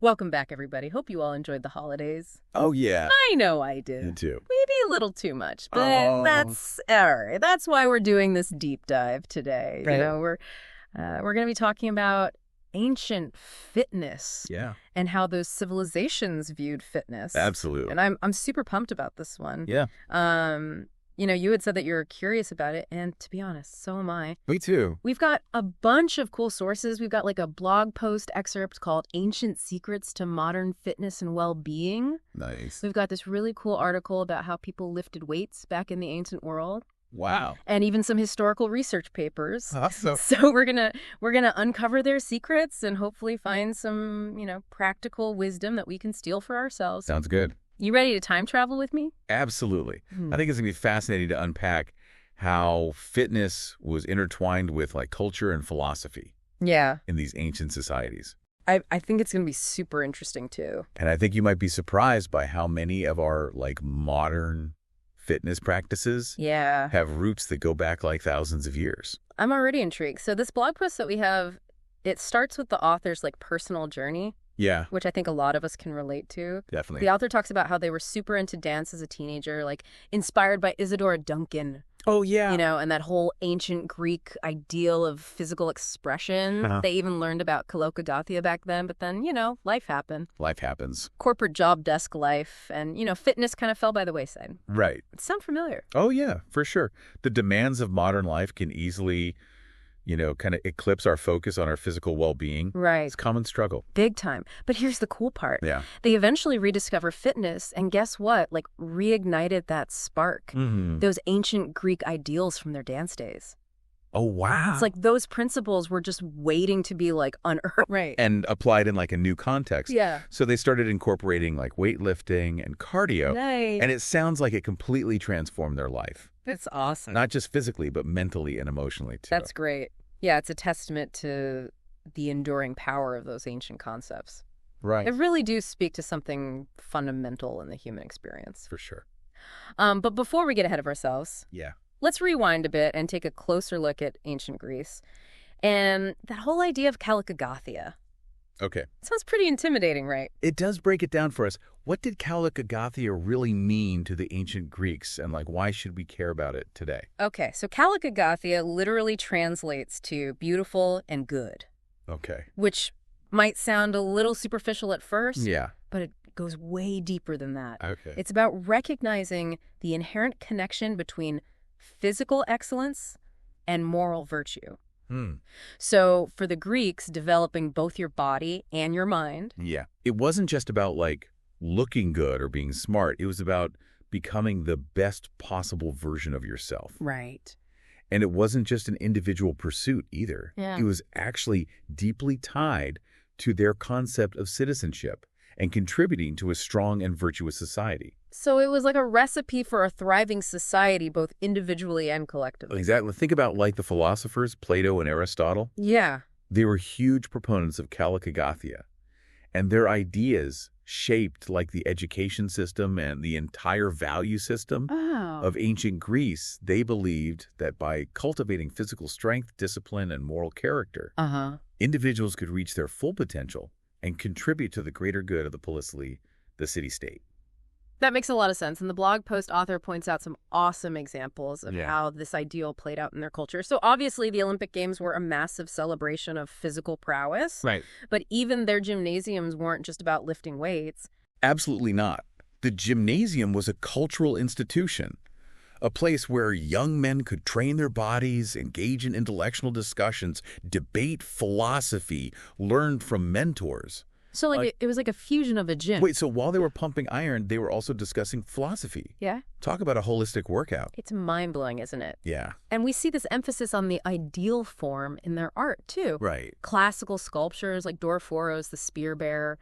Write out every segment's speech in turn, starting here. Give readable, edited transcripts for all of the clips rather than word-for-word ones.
Welcome back, everybody. Hope you all enjoyed the holidays. Oh, yeah. I know I did. Me too. Maybe a little too much, but Oh. that's all right. That's why we're doing this deep dive today. Right. You know, we're going to be talking about ancient fitness. Yeah. And how those civilizations viewed fitness. Absolutely. And I'm super pumped about this one. Yeah. You know, you had said that you're curious about it, and to be honest, so am I. Me too. We've got a bunch of cool sources. We've got like a blog post excerpt called Ancient Secrets to Modern Fitness and Well-Being. Nice. We've got this really cool article about how people lifted weights back in the ancient world. Wow. And even some historical research papers. Awesome. So we're gonna uncover their secrets and hopefully find some, practical wisdom that we can steal for ourselves. Sounds good. You ready to time travel with me? Absolutely. I think it's going to be fascinating to unpack how fitness was intertwined with like culture and philosophy. Yeah. In these ancient societies. I think it's going to be super interesting too. And I think you might be surprised by how many of our like modern fitness practices have roots that go back like thousands of years. I'm already intrigued. So this blog post that we have, it starts with the author's like personal journey. Yeah. Which I think a lot of us can relate to. Definitely. The author talks about how they were super into dance as a teenager, like inspired by Isadora Duncan. Oh, yeah. And that whole ancient Greek ideal of physical expression. They even learned about kalokagathia back then, but then, life happened. Life happens. Corporate job desk life and, fitness kind of fell by the wayside. Right. Sound familiar? Oh, yeah, for sure. The demands of modern life can easily kind of eclipse our focus on our physical well-being. Right. It's a common struggle. Big time. But here's the cool part. Yeah. They eventually rediscover fitness, and guess what? Like, reignited that spark. Those ancient Greek ideals from their dance days. Oh, wow. It's like those principles were just waiting to be, like, unearthed. Right. And applied in, like, a new context. Yeah. So they started incorporating, like, weightlifting and cardio. Nice. And it sounds like it completely transformed their life. That's awesome. Not just physically, but mentally and emotionally, too. That's great. Yeah, it's a testament to the enduring power of those ancient concepts. Right. They really do speak to something fundamental in the human experience. For sure. But before we get ahead of ourselves, let's rewind a bit and take a closer look at ancient Greece and that whole idea of kalokagathia. Okay. Sounds pretty intimidating, right? It does break it down for us. What did kalokagathia really mean to the ancient Greeks, and like why should we care about it today? Okay, so kalokagathia literally translates to beautiful and good. Okay. Which might sound a little superficial at first. Yeah. But it goes way deeper than that. Okay. It's about recognizing the inherent connection between physical excellence and moral virtue. So for the Greeks, developing both your body and your mind. Yeah. It wasn't just about like looking good or being smart. It was about becoming the best possible version of yourself. Right. And it wasn't just an individual pursuit either. Yeah. It was actually deeply tied to their concept of citizenship and contributing to a strong and virtuous society. So it was like a recipe for a thriving society, both individually and collectively. Exactly. Think about like the philosophers, Plato and Aristotle. Yeah. They were huge proponents of kalokagathia, and their ideas shaped like the education system and the entire value system of ancient Greece. They believed that by cultivating physical strength, discipline, and moral character, individuals could reach their full potential and contribute to the greater good of the policely, the city-state. That makes a lot of sense. And the blog post author points out some awesome examples of how this ideal played out in their culture. So obviously the Olympic Games were a massive celebration of physical prowess. Right. But even their gymnasiums weren't just about lifting weights. Absolutely not. The gymnasium was a cultural institution, a place where young men could train their bodies, engage in intellectual discussions, debate philosophy, learn from mentors. So it was like a fusion of a gym. Wait, so while they were pumping iron, they were also discussing philosophy. Yeah. Talk about a holistic workout. It's mind-blowing, isn't it? Yeah. And we see this emphasis on the ideal form in their art, too. Right. Classical sculptures like Doroforos, the spear bearer,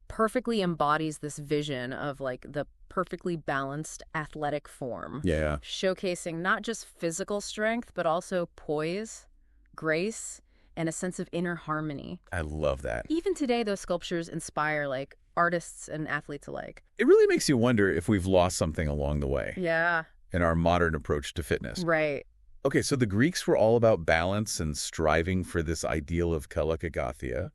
perfectly embodies this vision of like the perfectly balanced athletic form. Yeah. Showcasing not just physical strength, but also poise, grace, and a sense of inner harmony. I love that. Even today, those sculptures inspire like artists and athletes alike. It really makes you wonder if we've lost something along the way. Yeah. In our modern approach to fitness. Right. Okay, so the Greeks were all about balance and striving for this ideal of kalokagathia.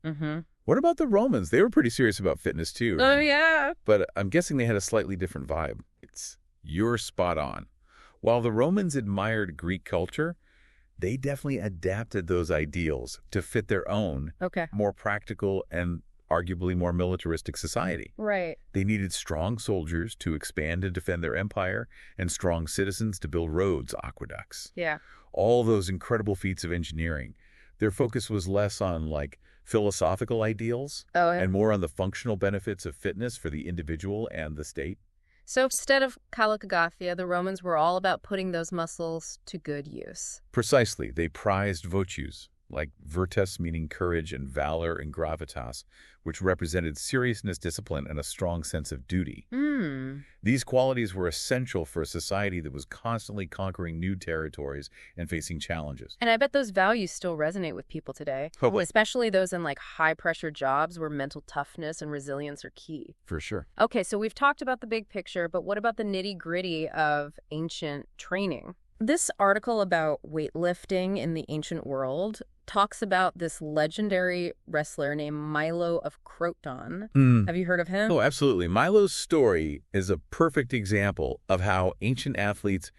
What about the Romans? They were pretty serious about fitness, too. Oh, yeah. But I'm guessing they had a slightly different vibe. You're spot on. While the Romans admired Greek culture, they definitely adapted those ideals to fit their own, more practical and arguably more militaristic society. Right. They needed strong soldiers to expand and defend their empire and strong citizens to build roads, aqueducts. Yeah. All those incredible feats of engineering. Their focus was less on, like, philosophical ideals and more on the functional benefits of fitness for the individual and the state. So instead of kalokagathia, the Romans were all about putting those muscles to good use. Precisely. They prized virtues, like virtus meaning courage and valor and gravitas, which represented seriousness, discipline, and a strong sense of duty. These qualities were essential for a society that was constantly conquering new territories and facing challenges. And I bet those values still resonate with people today, especially those in like high-pressure jobs where mental toughness and resilience are key. For sure. Okay, so we've talked about the big picture, but what about the nitty-gritty of ancient training? This article about weightlifting in the ancient world talks about this legendary wrestler named Milo of Croton. Have you heard of him? Oh, absolutely. Milo's story is a perfect example of how ancient athletes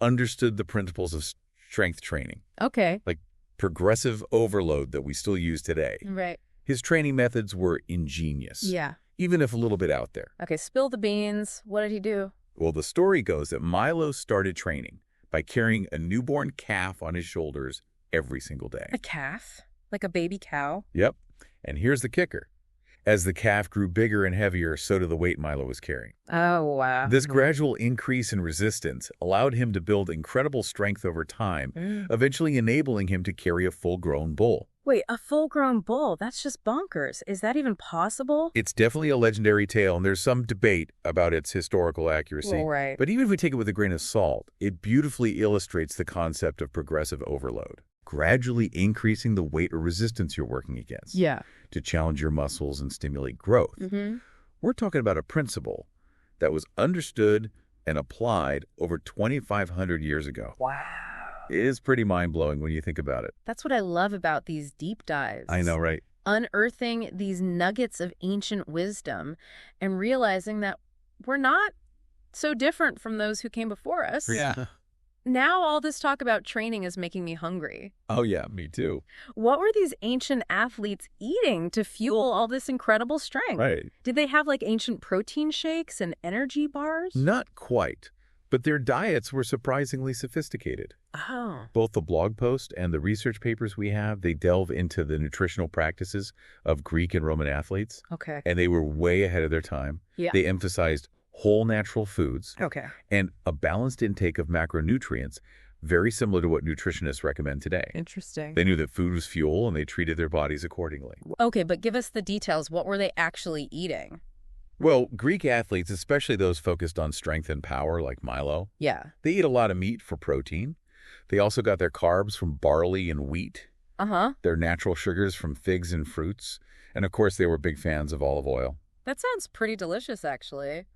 understood the principles of strength training. Okay. Like progressive overload that we still use today. Right. His training methods were ingenious. Yeah. Even if a little bit out there. Okay, spill the beans. What did he do? Well, the story goes that Milo started training by carrying a newborn calf on his shoulders every single day. A calf? Like a baby cow? Yep. And here's the kicker. As the calf grew bigger and heavier, so did the weight Milo was carrying. Oh, wow. This gradual increase in resistance allowed him to build incredible strength over time, eventually enabling him to carry a full-grown bull. Wait, a full-grown bull? That's just bonkers. Is that even possible? It's definitely a legendary tale, and there's some debate about its historical accuracy. Right. But even if we take it with a grain of salt, it beautifully illustrates the concept of progressive overload, gradually increasing the weight or resistance you're working against to challenge your muscles and stimulate growth. We're talking about a principle that was understood and applied over 2,500 years ago. Wow. It is pretty mind-blowing when you think about it. That's what I love about these deep dives. I know, right? Unearthing these nuggets of ancient wisdom and realizing that we're not so different from those who came before us. Yeah. Now all this talk about training is making me hungry. Oh, yeah, me too. What were these ancient athletes eating to fuel all this incredible strength? Right. Did they have like ancient protein shakes and energy bars? Not quite. But their diets were surprisingly sophisticated. Oh. Both the blog post and the research papers we have, they delve into the nutritional practices of Greek and Roman athletes. Okay. And they were way ahead of their time. Yeah. They emphasized whole natural foods. Okay. And a balanced intake of macronutrients, very similar to what nutritionists recommend today. Interesting. They knew that food was fuel and they treated their bodies accordingly. Okay, but give us the details. What were they actually eating? Well, Greek athletes, especially those focused on strength and power like Milo, they eat a lot of meat for protein. They also got their carbs from barley and wheat, their natural sugars from figs and fruits, and of course they were big fans of olive oil. That sounds pretty delicious, actually.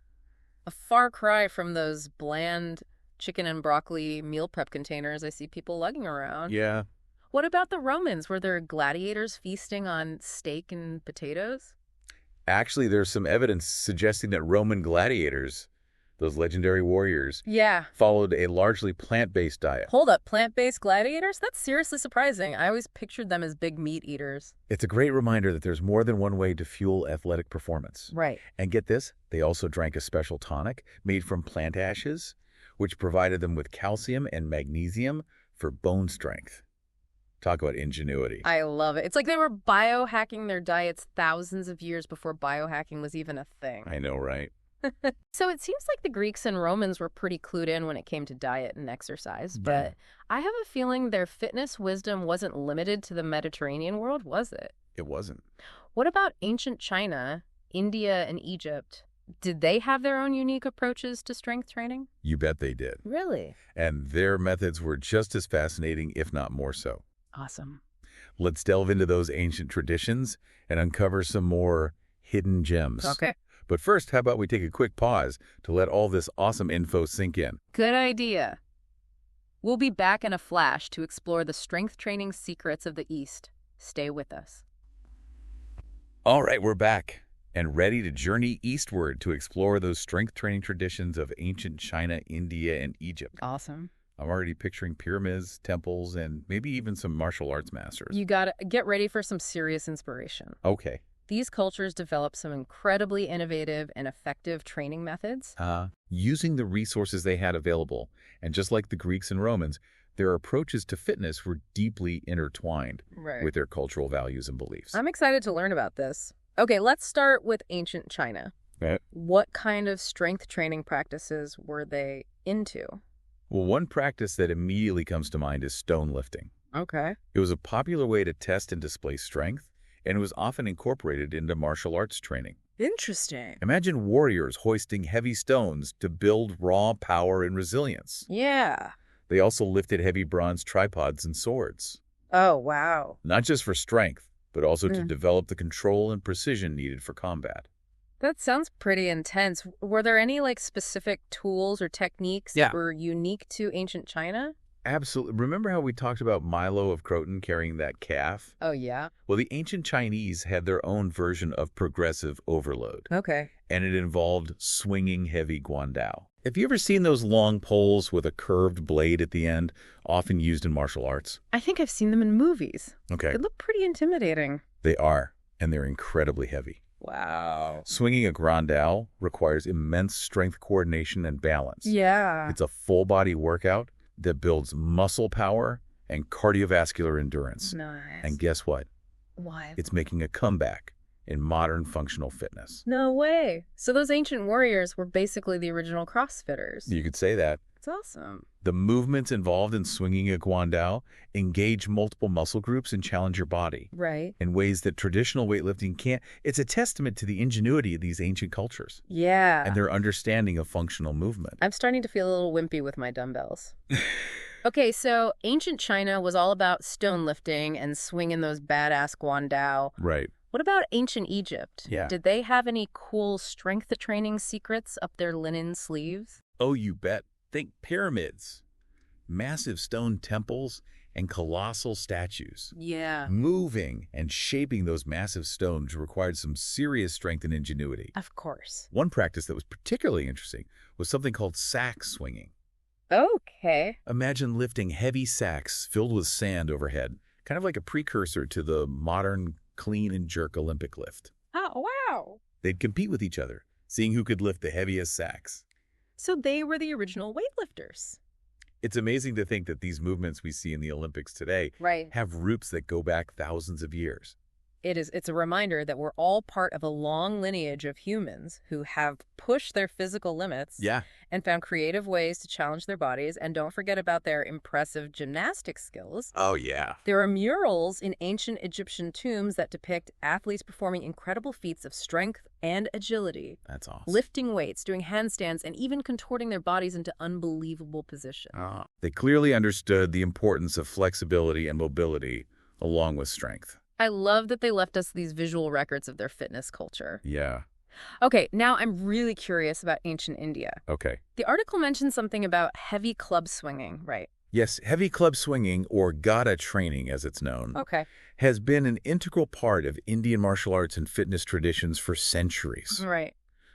A far cry from those bland chicken and broccoli meal prep containers I see people lugging around. Yeah. What about the Romans? Were there gladiators feasting on steak and potatoes? Actually, there's some evidence suggesting that Roman gladiators, those legendary warriors, followed a largely plant-based diet. Hold up, plant-based gladiators? That's seriously surprising. I always pictured them as big meat eaters. It's a great reminder that there's more than one way to fuel athletic performance. Right. And get this, they also drank a special tonic made from plant ashes, which provided them with calcium and magnesium for bone strength. Talk about ingenuity. I love it. It's like they were biohacking their diets thousands of years before biohacking was even a thing. I know, right? So it seems like the Greeks and Romans were pretty clued in when it came to diet and exercise, but I have a feeling their fitness wisdom wasn't limited to the Mediterranean world, was it? It wasn't. What about ancient China, India, and Egypt? Did they have their own unique approaches to strength training? You bet they did. Really? And their methods were just as fascinating, if not more so. Awesome. Let's delve into those ancient traditions and uncover some more hidden gems. Okay. But first, how about we take a quick pause to let all this awesome info sink in? Good idea. We'll be back in a flash to explore the strength training secrets of the East. Stay with us. All right, we're back and ready to journey eastward to explore those strength training traditions of ancient China, India, and Egypt. Awesome. I'm already picturing pyramids, temples, and maybe even some martial arts masters. You gotta get ready for some serious inspiration. Okay. These cultures developed some incredibly innovative and effective training methods. Using the resources they had available, and just like the Greeks and Romans, their approaches to fitness were deeply intertwined with their cultural values and beliefs. I'm excited to learn about this. Okay, let's start with ancient China. Okay. What kind of strength training practices were they into? Well, one practice that immediately comes to mind is stone lifting. Okay. It was a popular way to test and display strength, and it was often incorporated into martial arts training. Interesting. Imagine warriors hoisting heavy stones to build raw power and resilience. Yeah. They also lifted heavy bronze tripods and swords. Oh, wow. Not just for strength, but also to develop the control and precision needed for combat. That sounds pretty intense. Were there any specific tools or techniques that were unique to ancient China? Absolutely. Remember how we talked about Milo of Croton carrying that calf? Oh, yeah? Well, the ancient Chinese had their own version of progressive overload. Okay. And it involved swinging heavy guandao. Have you ever seen those long poles with a curved blade at the end, often used in martial arts? I think I've seen them in movies. Okay. They look pretty intimidating. They are, and they're incredibly heavy. Wow. Swinging a guandao requires immense strength coordination and balance. Yeah. It's a full-body workout that builds muscle power and cardiovascular endurance. Nice. And guess what? Why? It's making a comeback in modern functional fitness. No way. So those ancient warriors were basically the original CrossFitters. You could say that. It's awesome. The movements involved in swinging a guandao engage multiple muscle groups and challenge your body. Right. In ways that traditional weightlifting can't. It's a testament to the ingenuity of these ancient cultures. Yeah. And their understanding of functional movement. I'm starting to feel a little wimpy with my dumbbells. Okay, so ancient China was all about stone lifting and swinging those badass guandao. Right. What about ancient Egypt? Yeah. Did they have any cool strength training secrets up their linen sleeves? Oh, you bet. Think pyramids, massive stone temples, and colossal statues. Yeah. Moving and shaping those massive stones required some serious strength and ingenuity. Of course. One practice that was particularly interesting was something called sack swinging. Okay. Imagine lifting heavy sacks filled with sand overhead, kind of like a precursor to the modern clean and jerk Olympic lift. Oh, wow. They'd compete with each other, seeing who could lift the heaviest sacks. So they were the original weightlifters. It's amazing to think that these movements we see in the Olympics today have roots that go back thousands of years. It's a reminder that we're all part of a long lineage of humans who have pushed their physical limits and found creative ways to challenge their bodies. And don't forget about their impressive gymnastic skills. Oh, yeah. There are murals in ancient Egyptian tombs that depict athletes performing incredible feats of strength and agility. That's awesome. Lifting weights, doing handstands, and even contorting their bodies into unbelievable positions. They clearly understood the importance of flexibility and mobility along with strength. I love that they left us these visual records of their fitness culture. Yeah. Okay, now I'm really curious about ancient India. Okay. The article mentioned something about heavy club swinging, right? Yes, heavy club swinging, or Gada training as it's known, has been an integral part of Indian martial arts and fitness traditions for centuries. Right.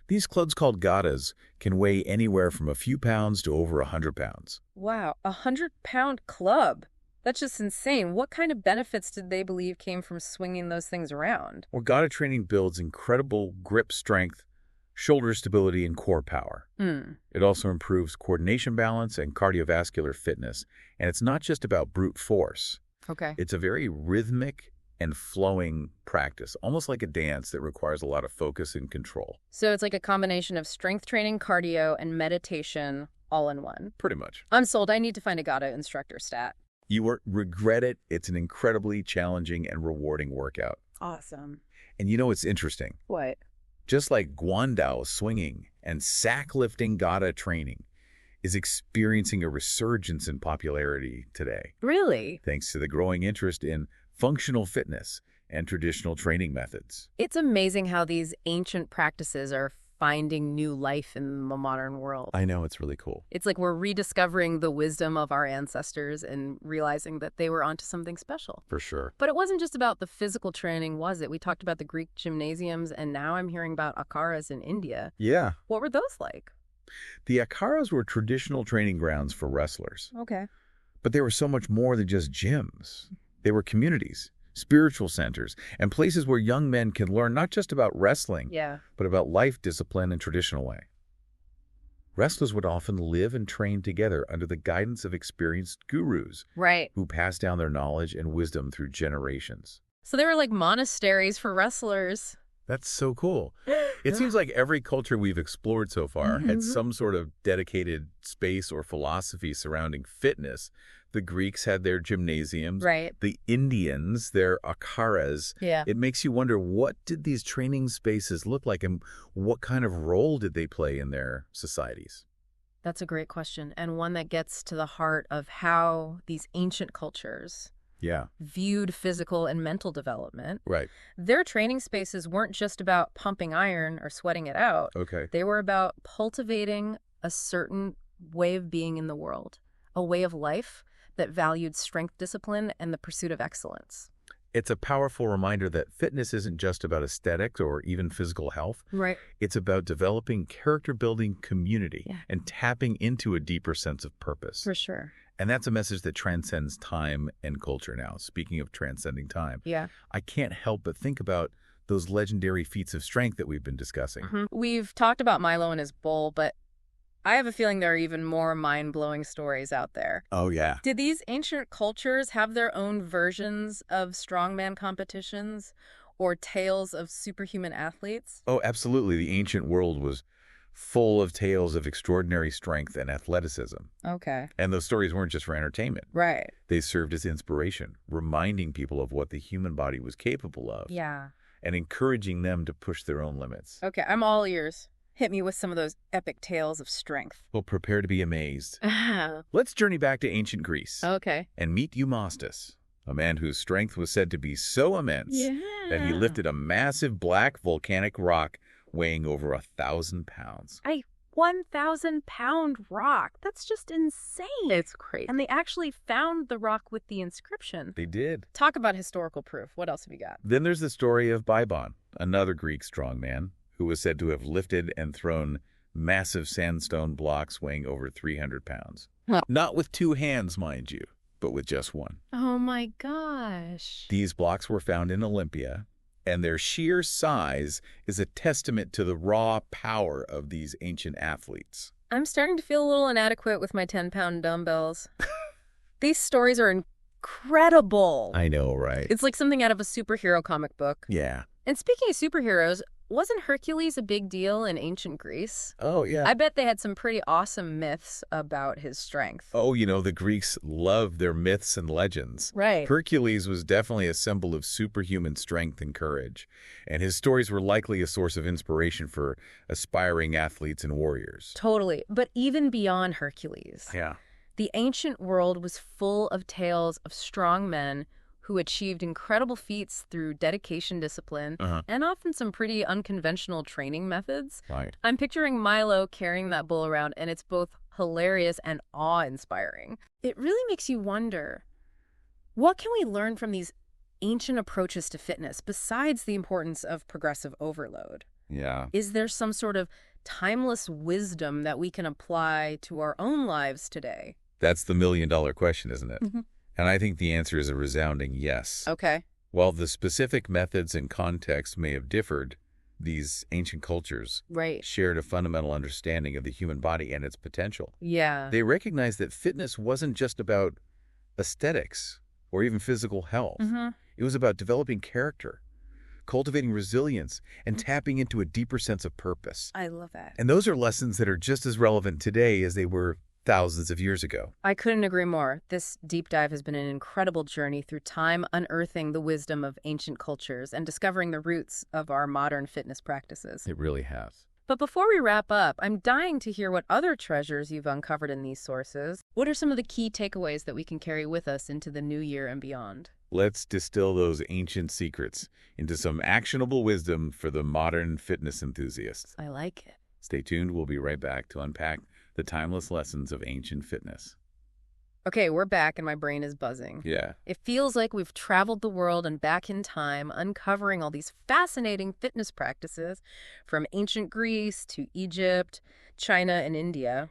These clubs called Gadas can weigh anywhere from a few pounds to over 100 pounds. Wow, 100-pound club. That's just insane. What kind of benefits did they believe came from swinging those things around? Well, Gada training builds incredible grip strength, shoulder stability, and core power. It also improves coordination balance and cardiovascular fitness. And it's not just about brute force. Okay. It's a very rhythmic and flowing practice, almost like a dance that requires a lot of focus and control. So it's like a combination of strength training, cardio, and meditation all in one. Pretty much. I'm sold. I need to find a Gada instructor stat. You won't regret it. It's an incredibly challenging and rewarding workout. Awesome. And you know what's interesting? What? Just like guandao swinging and sack lifting Gada training is experiencing a resurgence in popularity today. Really? Thanks to the growing interest in functional fitness and traditional training methods. It's amazing how these ancient practices are finding new life in the modern world. I know, it's really cool. It's like we're rediscovering the wisdom of our ancestors and realizing that they were onto something special. For sure. But it wasn't just about the physical training, was it? We talked about the Greek gymnasiums, and now I'm hearing about akharas in India. Yeah. What were those like? The akharas were traditional training grounds for wrestlers. Okay. But they were so much more than just gyms. They were communities, spiritual centers, and places where young men can learn not just about wrestling, but about life, discipline, and traditional way. Wrestlers would often live and train together under the guidance of experienced gurus, who passed down their knowledge and wisdom through generations. So they were like monasteries for wrestlers. That's so cool. It seems like every culture we've explored so far had some sort of dedicated space or philosophy surrounding fitness. The Greeks had their gymnasiums. The Indians, their akharas. It makes you wonder, what did these training spaces look like, and what kind of role did they play in their societies? That's a great question, and one that gets to the heart of how these ancient cultures viewed physical and mental development. Their training spaces weren't just about pumping iron or sweating it out. They were about cultivating a certain way of being in the world, a way of life that valued strength, discipline, and the pursuit of excellence. It's a powerful reminder that fitness isn't just about aesthetics or even physical health. It's about developing character-building community and tapping into a deeper sense of purpose. For sure. And that's a message that transcends time and culture now. Speaking of transcending time, I can't help but think about those legendary feats of strength that we've been discussing. We've talked about Milo and his bull, but I have a feeling there are even more mind-blowing stories out there. Oh, yeah. Did these ancient cultures have their own versions of strongman competitions or tales of superhuman athletes? Oh, absolutely. The ancient world was full of tales of extraordinary strength and athleticism. And those stories weren't just for entertainment. They served as inspiration, reminding people of what the human body was capable of. And encouraging them to push their own limits. I'm all ears. Hit me with some of those epic tales of strength. Well, prepare to be amazed. Let's journey back to ancient Greece. And meet Eumastus, a man whose strength was said to be so immense that he lifted a massive black volcanic rock weighing over 1,000 pounds. 1,000-pound rock. That's just insane. It's crazy. And they actually found the rock with the inscription. They did. Talk about historical proof. What else have you got? Then there's the story of Bybon, another Greek strongman, who was said to have lifted and thrown massive sandstone blocks weighing over 300 pounds. Not with two hands, mind you, but with just one. Oh my gosh. These blocks were found in Olympia, and their sheer size is a testament to the raw power of these ancient athletes. I'm starting to feel a little inadequate with my 10-pound dumbbells. These stories are incredible. I know, right? It's like something out of a superhero comic book. And speaking of superheroes, wasn't Hercules a big deal in ancient Greece? Oh, yeah. I bet they had some pretty awesome myths about his strength. Oh, you know, the Greeks loved their myths and legends. Hercules was definitely a symbol of superhuman strength and courage, and his stories were likely a source of inspiration for aspiring athletes and warriors. Totally. But even beyond Hercules, the ancient world was full of tales of strong men who achieved incredible feats through dedication, discipline, and often some pretty unconventional training methods. I'm picturing Milo carrying that bull around, and it's both hilarious and awe-inspiring. It really makes you wonder, what can we learn from these ancient approaches to fitness besides the importance of progressive overload? Is there some sort of timeless wisdom that we can apply to our own lives today? That's the million-dollar question, isn't it? And I think the answer is a resounding yes. While the specific methods and context may have differed, these ancient cultures shared a fundamental understanding of the human body and its potential. They recognized that fitness wasn't just about aesthetics or even physical health. It was about developing character, cultivating resilience, and tapping into a deeper sense of purpose. I love that. And those are lessons that are just as relevant today as they were thousands of years ago. I couldn't agree more. This deep dive has been an incredible journey through time, unearthing the wisdom of ancient cultures and discovering the roots of our modern fitness practices. It really has. But before we wrap up, I'm dying to hear what other treasures you've uncovered in these sources. What are some of the key takeaways that we can carry with us into the new year and beyond? Let's distill those ancient secrets into some actionable wisdom for the modern fitness enthusiast. I like it. Stay tuned. We'll be right back to unpack the timeless lessons of ancient fitness. Okay, we're back and my brain is buzzing. Yeah. It feels like we've traveled the world and back in time, uncovering all these fascinating fitness practices from ancient Greece to Egypt, China, and India.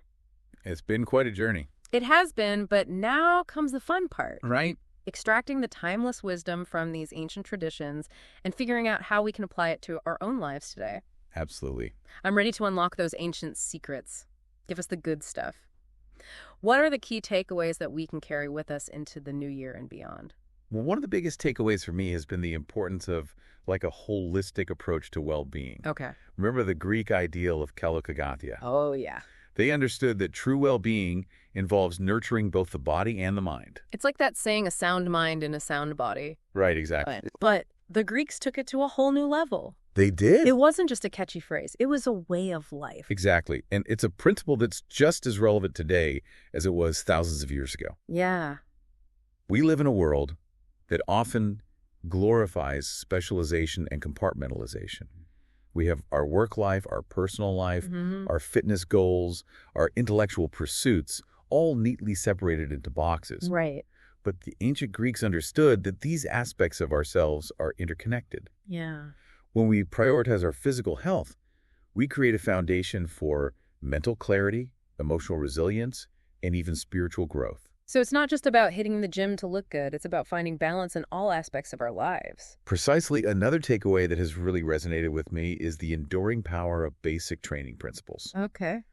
It's been quite a journey. It has been, but now comes the fun part. Right. Extracting the timeless wisdom from these ancient traditions and figuring out how we can apply it to our own lives today. Absolutely. I'm ready to unlock those ancient secrets. Give us the good stuff. What are the key takeaways that we can carry with us into the new year and beyond? Well, one of the biggest takeaways for me has been the importance of like a holistic approach to well-being. Okay. Remember the Greek ideal of kalokagathia? Oh, yeah. They understood that true well-being involves nurturing both the body and the mind. It's like that saying, a sound mind in a sound body. Right, exactly. But the Greeks took it to a whole new level. They did? It wasn't just a catchy phrase. It was a way of life. Exactly. And it's a principle that's just as relevant today as it was thousands of years ago. Yeah. We live in a world that often glorifies specialization and compartmentalization. We have our work life, our personal life, our fitness goals, our intellectual pursuits, all neatly separated into boxes. Right. But the ancient Greeks understood that these aspects of ourselves are interconnected. Yeah. When we prioritize our physical health, we create a foundation for mental clarity, emotional resilience, and even spiritual growth. So it's not just about hitting the gym to look good. It's about finding balance in all aspects of our lives. Precisely, another takeaway that has really resonated with me is the enduring power of basic training principles. Okay.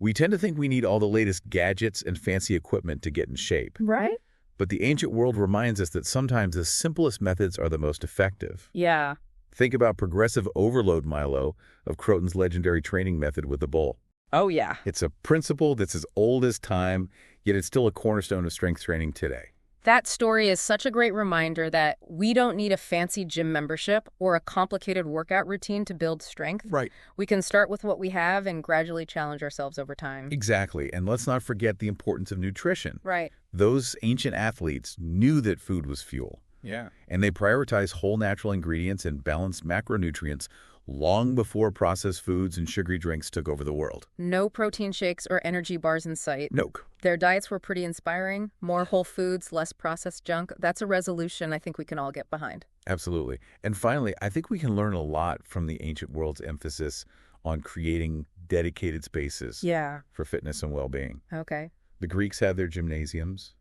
We tend to think we need all the latest gadgets and fancy equipment to get in shape. Right. But the ancient world reminds us that sometimes the simplest methods are the most effective. Yeah. Think about progressive overload, Milo, of Croton's legendary training method with the bull. Oh, yeah. It's a principle that's as old as time, yet it's still a cornerstone of strength training today. That story is such a great reminder that we don't need a fancy gym membership or a complicated workout routine to build strength. Right. We can start with what we have and gradually challenge ourselves over time. Exactly. And let's not forget the importance of nutrition. Right. Those ancient athletes knew that food was fuel. Yeah. And they prioritized whole natural ingredients and balanced macronutrients long before processed foods and sugary drinks took over the world. No protein shakes or energy bars in sight. No. Their diets were pretty inspiring. More whole foods, less processed junk. That's a resolution I think we can all get behind. Absolutely. And finally, I think we can learn a lot from the ancient world's emphasis on creating dedicated spaces for fitness and well-being. Okay. The Greeks had their gymnasiums.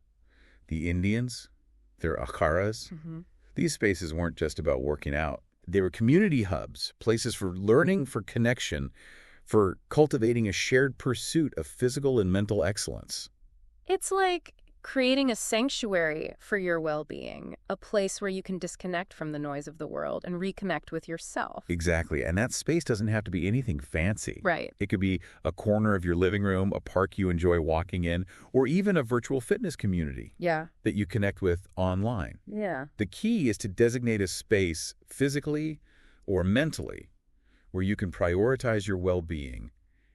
The Indians, their akharas. These spaces weren't just about working out. They were community hubs, places for learning, for connection, for cultivating a shared pursuit of physical and mental excellence. It's like creating a sanctuary for your well-being, a place where you can disconnect from the noise of the world and reconnect with yourself. Exactly. And that space doesn't have to be anything fancy. Right. It could be a corner of your living room, a park you enjoy walking in, or even a virtual fitness community that you connect with online. Yeah. The key is to designate a space physically or mentally where you can prioritize your well-being,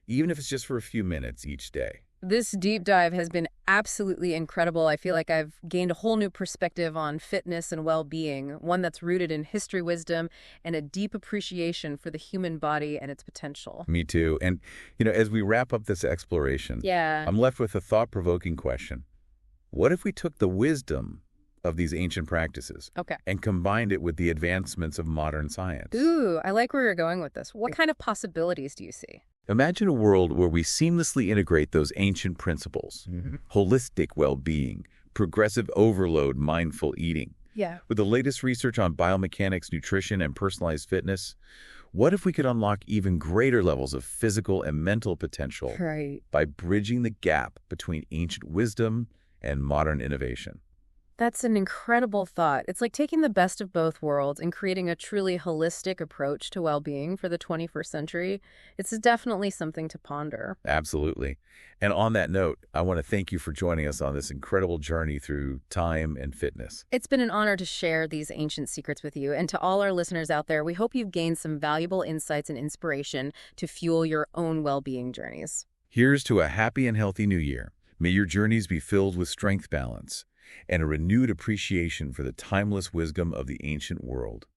even if it's just for a few minutes each day. This deep dive has been absolutely incredible. I feel like I've gained a whole new perspective on fitness and well-being, one that's rooted in history, wisdom, and a deep appreciation for the human body and its potential. Me too. And, as we wrap up this exploration, I'm left with a thought-provoking question. What if we took the wisdom of these ancient practices and combined it with the advancements of modern science? Ooh, I like where you're going with this. What kind of possibilities do you see? Imagine a world where we seamlessly integrate those ancient principles, holistic well-being, progressive overload, mindful eating. Yeah. With the latest research on biomechanics, nutrition, and personalized fitness, what if we could unlock even greater levels of physical and mental potential by bridging the gap between ancient wisdom and modern innovation? That's an incredible thought. It's like taking the best of both worlds and creating a truly holistic approach to well-being for the 21st century. It's definitely something to ponder. Absolutely. And on that note, I want to thank you for joining us on this incredible journey through time and fitness. It's been an honor to share these ancient secrets with you. And to all our listeners out there, we hope you've gained some valuable insights and inspiration to fuel your own well-being journeys. Here's to a happy and healthy new year. May your journeys be filled with strength, balance, and a renewed appreciation for the timeless wisdom of the ancient world.